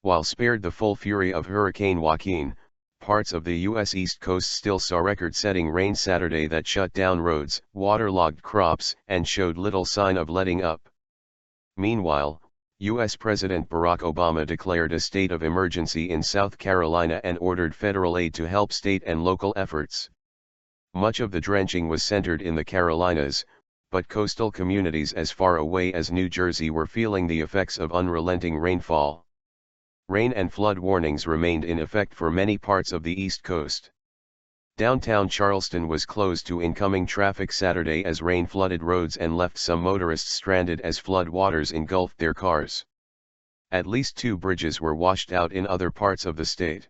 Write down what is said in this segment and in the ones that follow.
While spared the full fury of Hurricane Joaquin, parts of the U.S. East Coast still saw record-setting rain Saturday that shut down roads, waterlogged crops, and showed little sign of letting up. Meanwhile, U.S. President Barack Obama declared a state of emergency in South Carolina and ordered federal aid to help state and local efforts. Much of the drenching was centered in the Carolinas, but coastal communities as far away as New Jersey were feeling the effects of unrelenting rainfall. Rain and flood warnings remained in effect for many parts of the East Coast. Downtown Charleston was closed to incoming traffic Saturday as rain flooded roads and left some motorists stranded as flood waters engulfed their cars. At least 2 bridges were washed out in other parts of the state.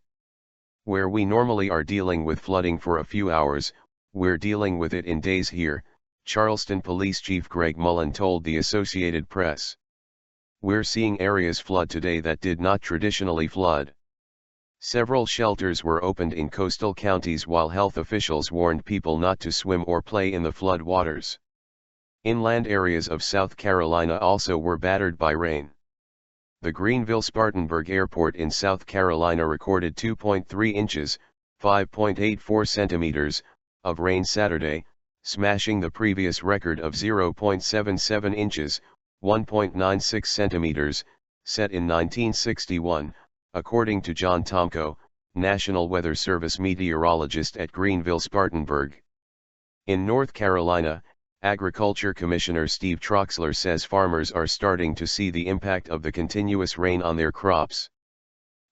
Where we normally are dealing with flooding for a few hours, we're dealing with it in days here, Charleston Police Chief Greg Mullen told the Associated Press. We're seeing areas flood today that did not traditionally flood. Several shelters were opened in coastal counties while health officials warned people not to swim or play in the flood waters. Inland areas of South Carolina also were battered by rain. The Greenville-Spartanburg Airport in South Carolina recorded 2.3 inches, 5.84 centimeters, of rain Saturday, smashing the previous record of 0.77 inches, 1.96 centimeters, set in 1961, according to John Tomko, National Weather Service meteorologist at Greenville-Spartanburg. In North Carolina, Agriculture Commissioner Steve Troxler says farmers are starting to see the impact of the continuous rain on their crops.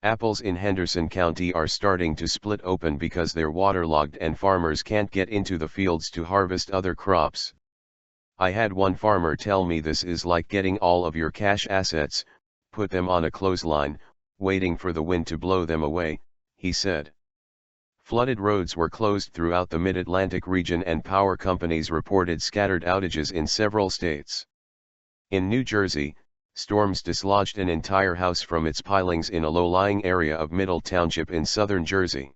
Apples in Henderson County are starting to split open because they're waterlogged and farmers can't get into the fields to harvest other crops. I had one farmer tell me this is like getting all of your cash assets, put them on a clothesline, waiting for the wind to blow them away, he said. Flooded roads were closed throughout the Mid-Atlantic region and power companies reported scattered outages in several states. In New Jersey, storms dislodged an entire house from its pilings in a low-lying area of Middle Township in southern Jersey.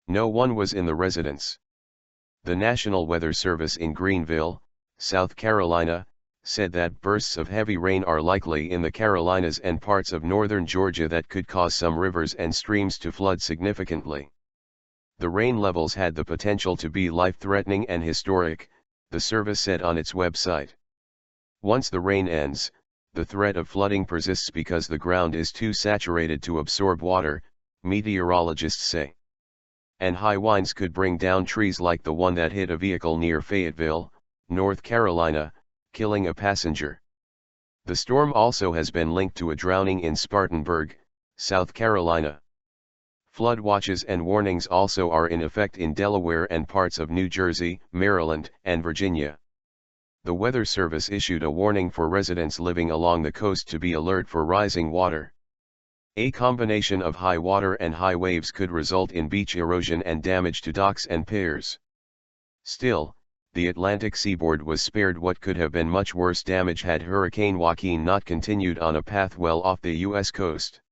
No one was in the residence. The National Weather Service in Greenville, South Carolina, said that bursts of heavy rain are likely in the Carolinas and parts of northern Georgia that could cause some rivers and streams to flood significantly. The rain levels had the potential to be life-threatening and historic, the service said on its website. Once the rain ends, the threat of flooding persists because the ground is too saturated to absorb water, meteorologists say. And high winds could bring down trees like the one that hit a vehicle near Fayetteville, North Carolina, killing a passenger. The storm also has been linked to a drowning in Spartanburg, South Carolina. Flood watches and warnings also are in effect in Delaware and parts of New Jersey, Maryland, and Virginia. The Weather Service issued a warning for residents living along the coast to be alert for rising water. A combination of high water and high waves could result in beach erosion and damage to docks and piers. Still, the Atlantic seaboard was spared what could have been much worse damage had Hurricane Joaquin not continued on a path well off the U.S. coast.